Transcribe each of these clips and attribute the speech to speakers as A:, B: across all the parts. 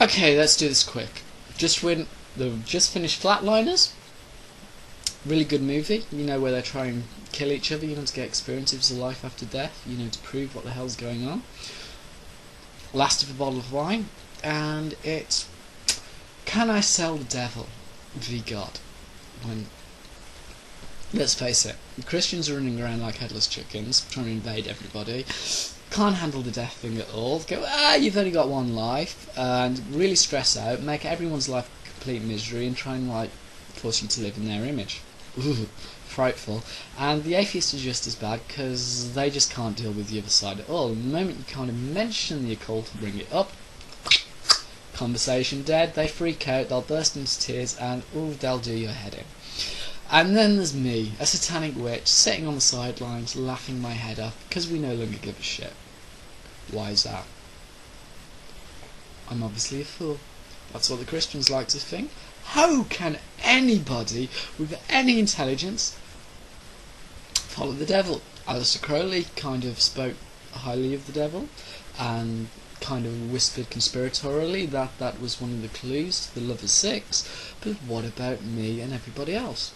A: Okay, let's do this quick. Just finished Flatliners. Really good movie. You know, where they try and kill each other. You know, to get experiences of life after death. You know, to prove what the hell's going on. Last of a bottle of wine, and it's Can I Sell the Devil v God? When, let's face it, the Christians are running around like headless chickens, trying to invade everybody. Can't handle the death thing at all. Go, you've only got one life, and really stress out, make everyone's life complete misery, and try and like force you to live in their image. Ooh, frightful. And the atheists are just as bad because they just can't deal with the other side at all. The moment you kind of mention the occult or bring it up, conversation dead. They freak out. They'll burst into tears, and they'll do your head in. And then there's me, a satanic witch, sitting on the sidelines, laughing my head off, because we no longer give a shit. Why is that? I'm obviously a fool. That's what the Christians like to think. How can anybody with any intelligence follow the devil? Aleister Crowley kind of spoke highly of the devil, and kind of whispered conspiratorially that that was one of the clues to the Lovers Six. But what about me and everybody else?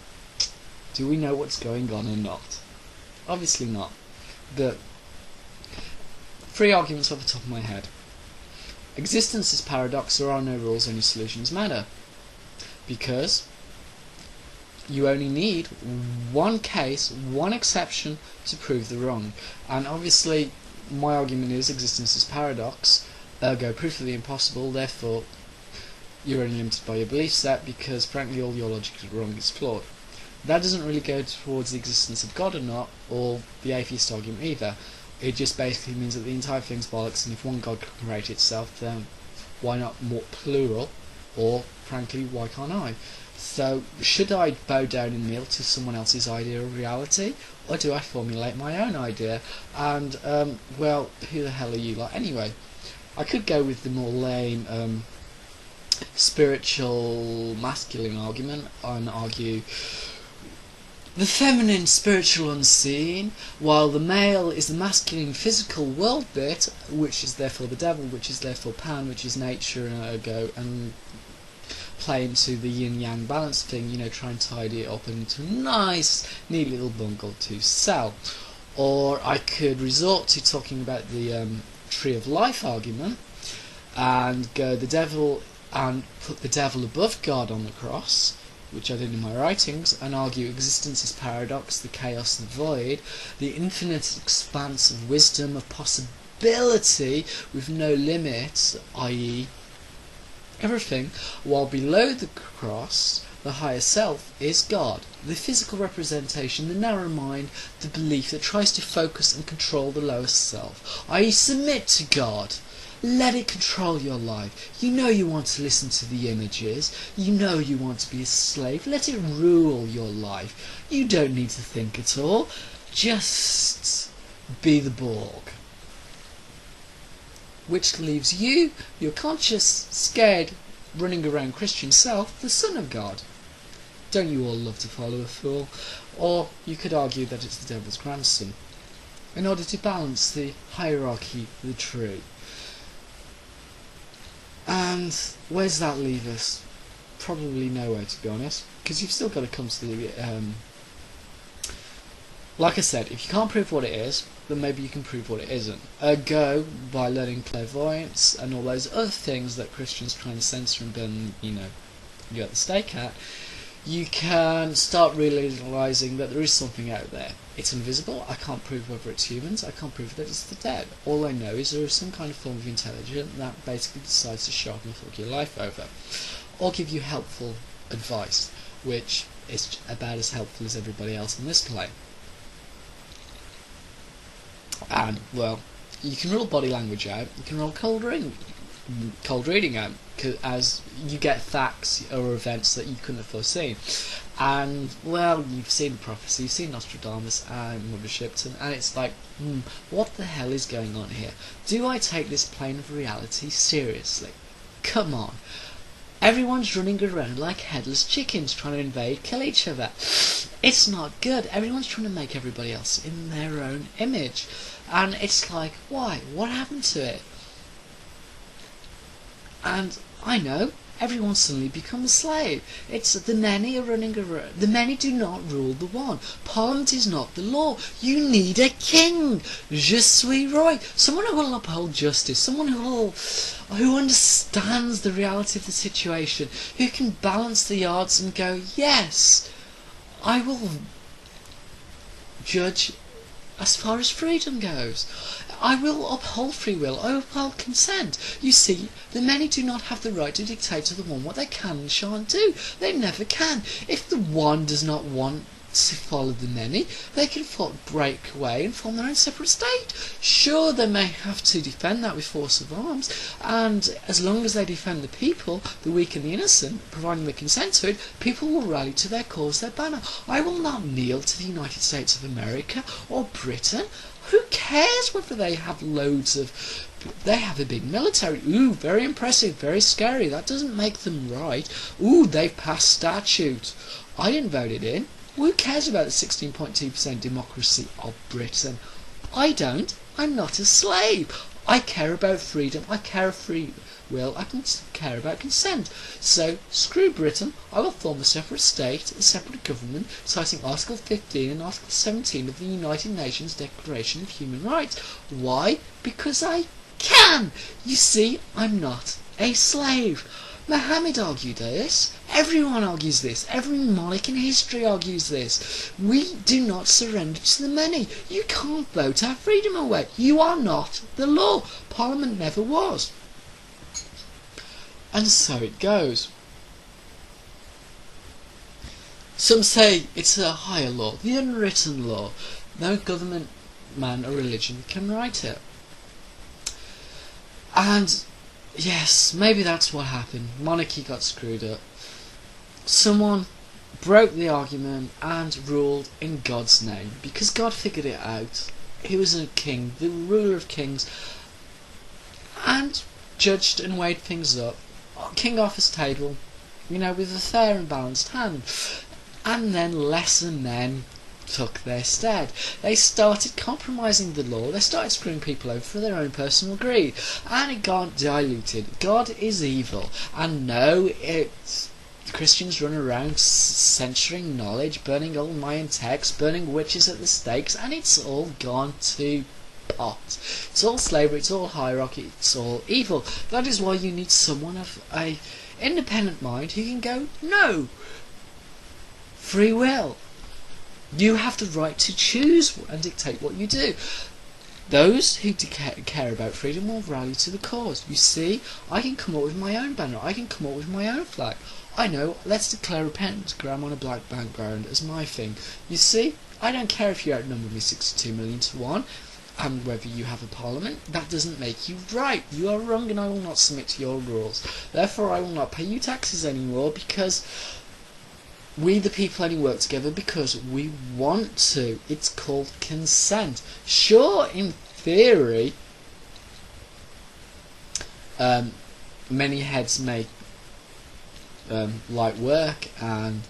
A: Do we know what's going on or not? Obviously not. But 3 arguments off the top of my head. Existence is paradox. There are no rules, only solutions matter. Because you only need one case, one exception to prove the wrong. And obviously my argument is existence is paradox, ergo proof of the impossible, therefore you're only limited by your belief set, because frankly all your logic is wrong, it's flawed. That doesn't really go towards the existence of God or not, or the atheist argument either. It just basically means that the entire thing's bollocks, and if one God can create itself, then why not more plural, or frankly why can't I? So should I bow down and kneel to someone else's idea of reality, or do I formulate my own idea? And well, who the hell are you like anyway? I could go with the more lame spiritual masculine argument and argue the feminine spiritual unseen, while the male is the masculine physical world bit, which is therefore the devil, which is therefore Pan, which is nature and ergo, and play into the yin-yang balance thing, you know, try and tidy it up into a nice, neat little bundle to sell. Or I could resort to talking about the tree of life argument, and go the devil, and put the devil above God on the cross, which I did in my writings, and argue existence is paradox, the chaos, the void, the infinite expanse of wisdom, of possibility with no limits, i.e. everything, while below the cross, the higher self is God, the physical representation, the narrow mind, the belief that tries to focus and control the lowest self, i.e. submit to God. Let it control your life. You know you want to listen to the images. You know you want to be a slave. Let it rule your life. You don't need to think at all. Just be the Borg. Which leaves you, your conscious, scared, running around Christian self, the Son of God. Don't you all love to follow a fool? Or you could argue that it's the devil's grandson, in order to balance the hierarchy of the tree. And where's that leave us? Probably nowhere, to be honest, because you've still got to come to the like I said, if you can't prove what it is, then maybe you can prove what it isn't. Go by learning clairvoyance and all those other things that Christians try and censor and burn, you know, you at the stake at. You can start realising that there is something out there. It's invisible. I can't prove whether it's humans. I can't prove that it's the dead. All I know is there is some kind of form of intelligence that basically decides to sharpen and fuck your life over, or give you helpful advice, which is about as helpful as everybody else on this plane. And well, you can rule body language out. You can rule cold reading out, as you get facts or events that you couldn't have foreseen. And well, you've seen prophecy, you've seen Nostradamus and Mother Shipton, and it's like, what the hell is going on here? Do I take this plane of reality seriously? Come on. Everyone's running around like headless chickens trying to invade, kill each other. It's not good. Everyone's trying to make everybody else in their own image. And it's like, why? What happened to it? And I know everyone suddenly becomes a slave. It's the many are running around. The many do not rule the one. Parliament is not the law. You need a king. Je suis roi. Someone who will uphold justice. Someone who understands the reality of the situation. Who can balance the odds and go, yes, I will judge as far as freedom goes. I will uphold free will, I will uphold consent. You see, the many do not have the right to dictate to the one what they can and shan't do. They never can. If the one does not want to follow the many, they can break away and form their own separate state. Sure, they may have to defend that with force of arms, and as long as they defend the people, the weak and the innocent, providing they consent to it, people will rally to their cause, their banner. I will not kneel to the United States of America or Britain. Who cares whether they have they have a big military. Ooh, very impressive, very scary. That doesn't make them right. Ooh, they've passed statute. I didn't vote it in. Who cares about the 16.2% democracy of Britain? I don't. I'm not a slave. I care about freedom. I care of free will. I can care about consent. So, screw Britain. I will form a separate state, a separate government, citing Article 15 and Article 17 of the United Nations Declaration of Human Rights. Why? Because I can. You see, I'm not a slave. Muhammad argued this. Everyone argues this. Every monarch in history argues this. We do not surrender to the many. You can't vote our freedom away. You are not the law. Parliament never was. And so it goes. Some say it's a higher law, the unwritten law. No government, man, or religion can write it. And yes, maybe that's what happened. Monarchy got screwed up. Someone broke the argument and ruled in God's name, because God figured it out. He was a king, the ruler of kings, and judged and weighed things up. King off his table, with a fair and balanced hand. And then lesser men took their stead. They started compromising the law. They started screwing people over for their own personal greed, and it got diluted. God is evil, and no, Christians run around censoring knowledge, burning old Mayan texts, burning witches at the stakes, and it's all gone to pot. It's all slavery, it's all hierarchy, it's all evil. That is why you need someone of a independent mind who can go, no, free will. You have the right to choose and dictate what you do. Those who care about freedom will rally to the cause. You see, I can come up with my own banner, I can come up with my own flag. I know, let's declare a pentagram on a black background as my thing. You see, I don't care if you outnumber me 62 million to 1, and whether you have a parliament. That doesn't make you right. You are wrong, and I will not submit to your rules. Therefore, I will not pay you taxes anymore, because we the people only work together because we want to. It's called consent. Sure, in theory, many heads make light work, and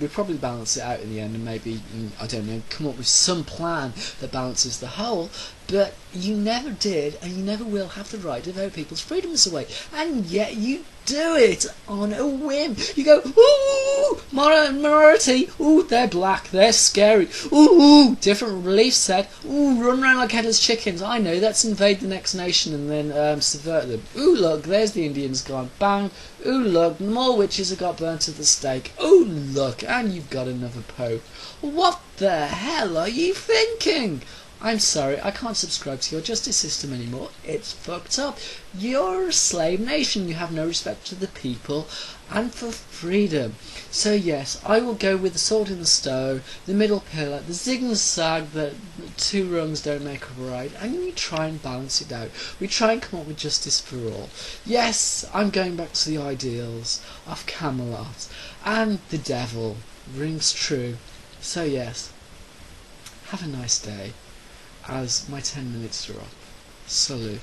A: we'll probably balance it out in the end, and maybe, I don't know, come up with some plan that balances the whole. But you never did, and you never will have the right to vote people's freedoms away, and yet you do it on a whim. You go, ooh, minority, ooh, they're black, they're scary, ooh, different relief set, ooh, run around like headless chickens. I know, let's invade the next nation and then subvert them. Ooh, look, there's the Indians gone, bang. Ooh, look, more witches have got burnt at the stake. Ooh, look, and you've got another pope. What the hell are you thinking? I'm sorry, I can't subscribe to your justice system anymore. It's fucked up. You're a slave nation. You have no respect for the people and for freedom. So yes, I will go with the sword in the stone, the middle pillar, the zig and zag that two rungs don't make a right, and we try and balance it out. We try and come up with justice for all. Yes, I'm going back to the ideals of Camelot, and the devil rings true. So yes, have a nice day. As my 10 minutes are up. Salute.